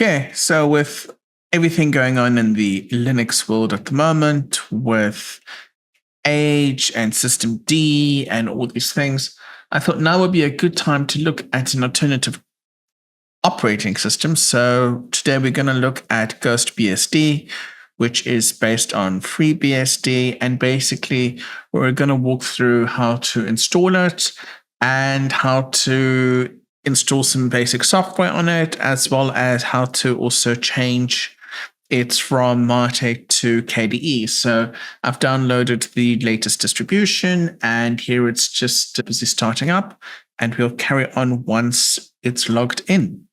Okay, so with everything going on in the Linux world at the moment, with Age and System D and all these things, I thought now would be a good time to look at an alternative operating system. So today we're going to look at GhostBSD, which is based on FreeBSD, and basically we're going to walk through how to install it and how to install some basic software on it, as well as how to also change it from Mate to KDE. So I've downloaded the latest distribution, and here it's just busy starting up, and we'll carry on once it's logged in.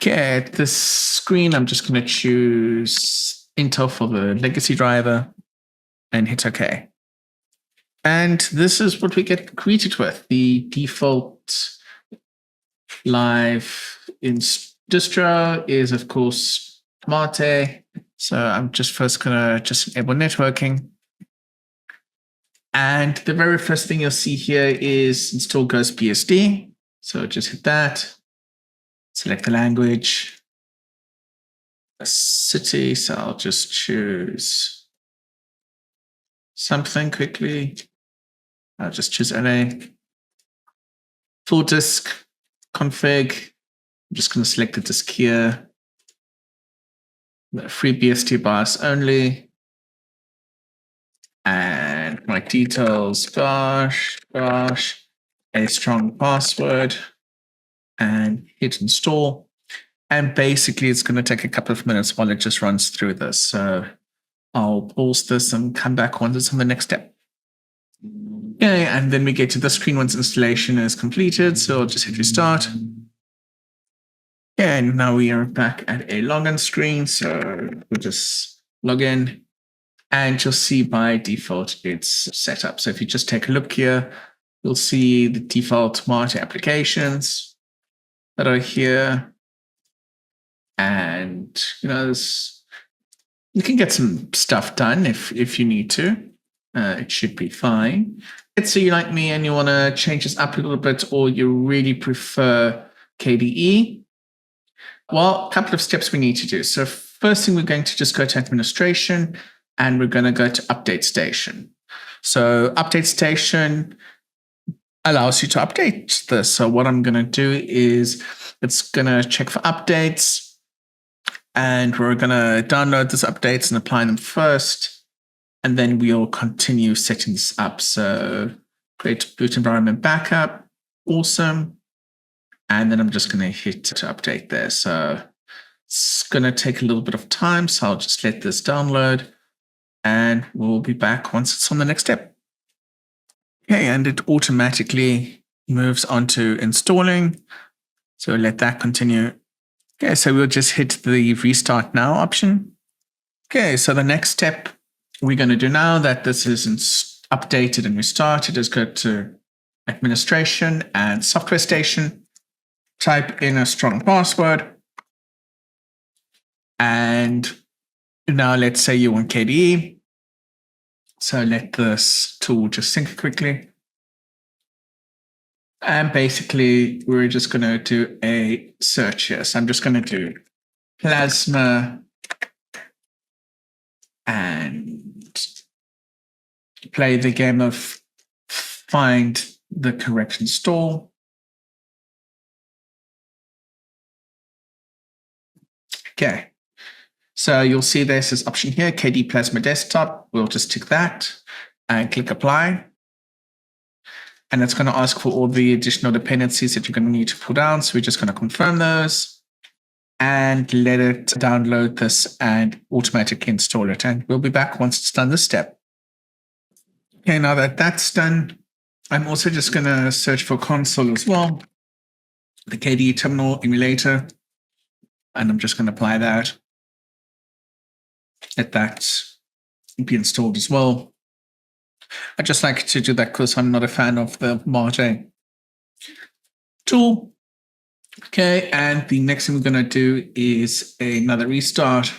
Okay, at this screen, I'm just going to choose Intel for the legacy driver and hit OK. And this is what we get greeted with. The default live distro is, of course, Mate. So I'm just first going to enable networking. And the very first thing you'll see here is install GhostBSD. So just hit that. Select the language, a city. So I'll just choose something quickly. I'll just choose LA. Full disk config. I'm just going to select the disk here. FreeBSD BIOS only. And my details, gosh, a strong password. And hit install. And basically, it's going to take a couple of minutes while it just runs through this. So I'll pause this and come back once it's on the next step. Okay, and then we get to the screen once installation is completed. So I'll just hit restart. And now we are back at a login screen. So we'll just log in. And you'll see by default it's set up. So if you just take a look here, you'll see the default Mate applications that are here, and you can get some stuff done if you need to. It should be fine. Let's say you're like me and you want to change this up a little bit, or you really prefer KDE. Well, a couple of steps we need to do. So first thing, we're going to just go to administration, and we're going to go to update station. So update station allows you to update this. So what I'm going to do is it's going to check for updates, and we're going to download these updates and apply them first, and then we'll continue setting this up. So create boot environment backup. Awesome. And then I'm just going to hit to update there. So it's going to take a little bit of time. So I'll just let this download, and we'll be back once it's on the next step. Okay, and it automatically moves on to installing. So let that continue. Okay, so we'll just hit the restart now option. Okay, so the next step we're going to do now that this is updated and restarted is go to administration and software station, type in a strong password. And now let's say you want KDE. So let this tool just sync quickly. And basically, we're just going to do a search here. So I'm just going to do Plasma and play the game of find the correct install. Okay. So you'll see there's this option here, KDE Plasma Desktop. We'll just tick that and click Apply. And it's going to ask for all the additional dependencies that you're going to need to pull down. So we're just going to confirm those and let it download this and automatically install it. And we'll be back once it's done this step. Okay, now that that's done, I'm also just going to search for console as well, the KDE terminal emulator. And I'm just going to apply that. Let that be installed as well. I just like to do that because I'm not a fan of the Mate tool. Okay, and the next thing we're going to do is another restart,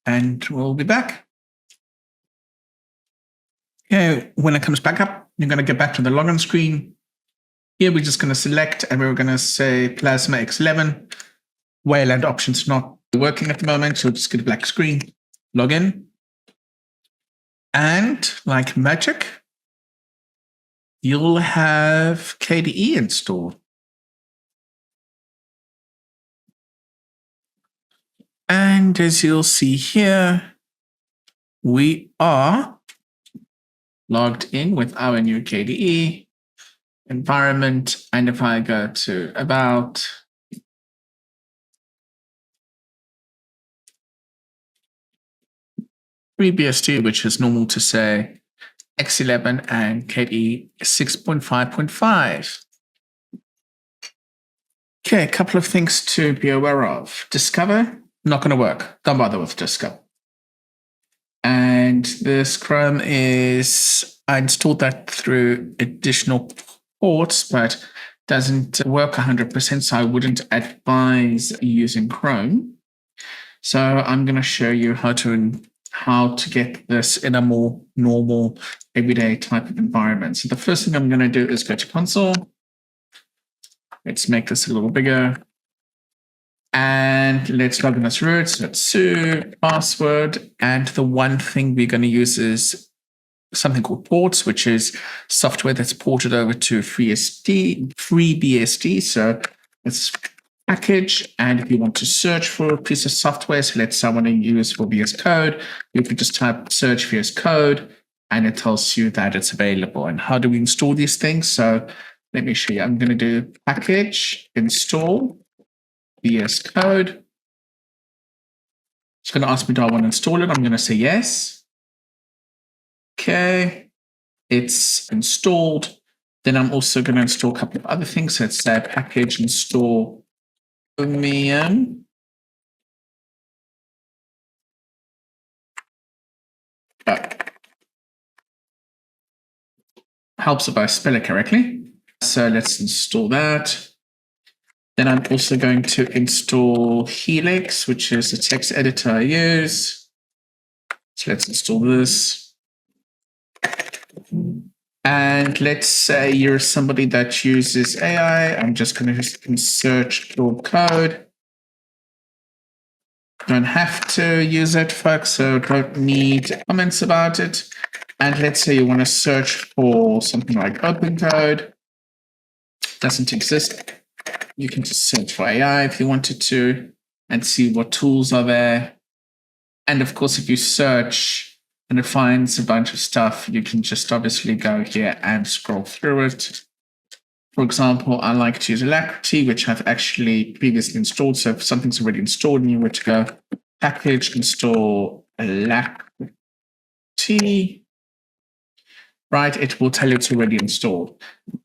and we'll be back. Okay, when it comes back up, you're going to get back to the login screen. Here we're just going to select and we're going to say Plasma X11. Wayland options not working at the moment, so just get a black screen. Log in. And like magic, you'll have KDE installed. And as you'll see here, we are logged in with our new KDE environment. And if I go to About, FreeBSD, which is normal to say X11 and KDE 6.5.5. Okay, a couple of things to be aware of. Discover, not going to work. Don't bother with Discover. And this Chrome I installed that through additional ports, but doesn't work 100%, so I wouldn't advise using Chrome. So I'm going to show you how to get this in a more normal, everyday type of environment. So the first thing I'm going to do is go to console. Let's make this a little bigger. And let's log in as root. So it's sudo, password. And the one thing we're going to use is something called ports, which is software that's ported over to FreeBSD. So it's package. And if you want to search for a piece of software, so let's say I want to use for VS Code, you can just type search VS Code and it tells you that it's available. And how do we install these things? So let me show you. I'm going to do package install VS Code. It's going to ask me, do I want to install it? I'm going to say yes. Okay, it's installed. Then I'm also going to install a couple of other things. So let's say package install Chromium. Helps if I spell it correctly. So let's install that. Then I'm also going to install Helix, which is the text editor I use. So let's install this. And let's say you're somebody that uses AI. I'm just going to search your code. Don't have to use it, folks, so don't need comments about it. And let's say you want to search for something like open code. Doesn't exist. You can just search for AI if you wanted to and see what tools are there. And of course, if you search and it finds a bunch of stuff, you can just obviously go here and scroll through it. For example, I like to use Alacrity, which I've actually previously installed. So if something's already installed and you were to go package install Alacrity, right, it will tell you it's already installed.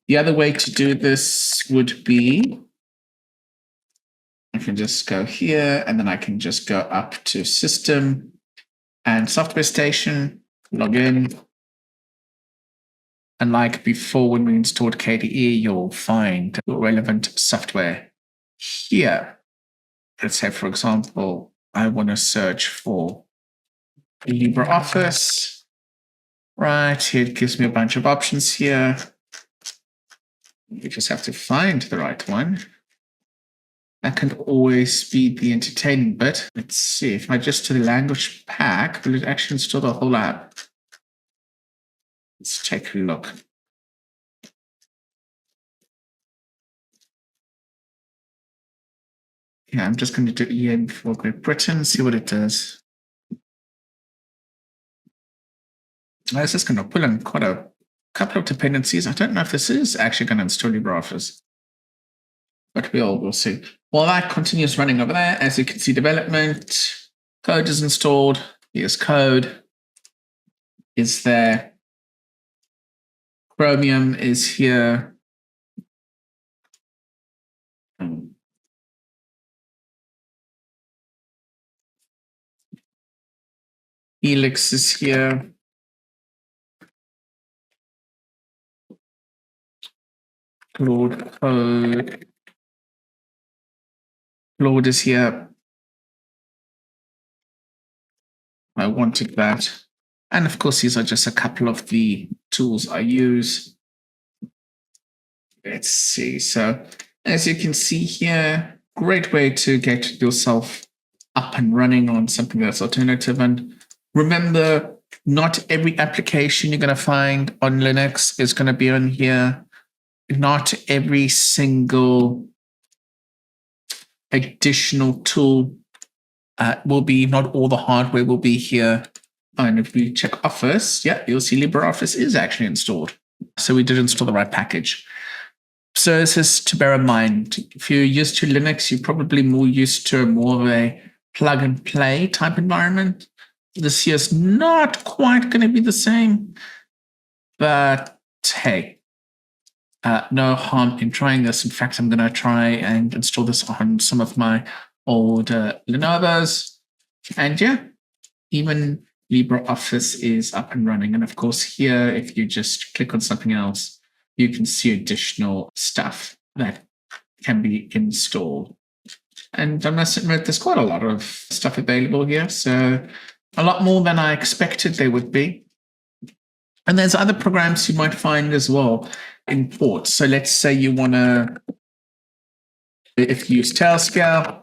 The other way to do this would be, I can just go here and then I can just go up to System and Software Station, log in. And like before, when we installed KDE, you'll find relevant software here. Let's say, for example, I want to search for LibreOffice. Right, here it gives me a bunch of options here. You just have to find the right one. That can always be the entertaining bit. Let's see, if I just do the language pack, will it actually install the whole app? Let's take a look. Yeah, I'm just going to do EN for Great Britain, see what it does. This is going to pull in quite a couple of dependencies. I don't know if this is actually going to install LibreOffice, but we'll see. While that continues running over there, as you can see, development code is installed. VS Code is there. Chromium is here. Helix is here. Claude code. Claude is here. I wanted that. And of course, these are just a couple of the tools I use. let's see. So as you can see here, great way to get yourself up and running on something that's alternative. And remember, not every application you're going to find on Linux is going to be on here. Not every single additional tool will be, not all the hardware will be here. And if we check Office, yeah, you'll see LibreOffice is actually installed. So we did install the right package. So this is to bear in mind. If you're used to Linux, you're probably more used to more of a plug and play type environment. This here is not quite going to be the same, but hey, no harm in trying this. In fact, I'm going to try and install this on some of my old Lenovo's. And yeah, even LibreOffice is up and running. And of course, here, if you just click on something else, you can see additional stuff that can be installed. And I must admit, there's quite a lot of stuff available here. So a lot more than I expected there would be. And there's other programs you might find as well in ports. So let's say you want to, if you use Tailscale,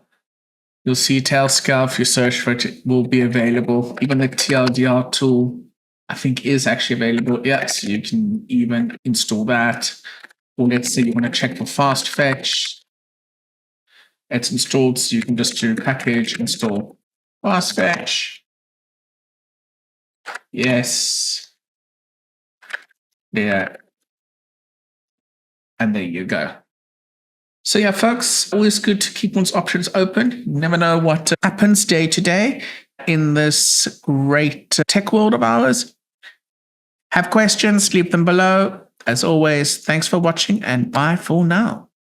you'll see Tailscale. If you search for it, it will be available. Even the TLDR tool, I think, is actually available. Yeah, so you can even install that. Or let's say you want to check for fast fetch. It's installed, so you can just do package install fast fetch. Yes. There. And there you go. So yeah, folks, always good to keep one's options open. You never know what happens day to day in this great tech world of ours. Have questions, leave them below. As always, thanks for watching and bye for now.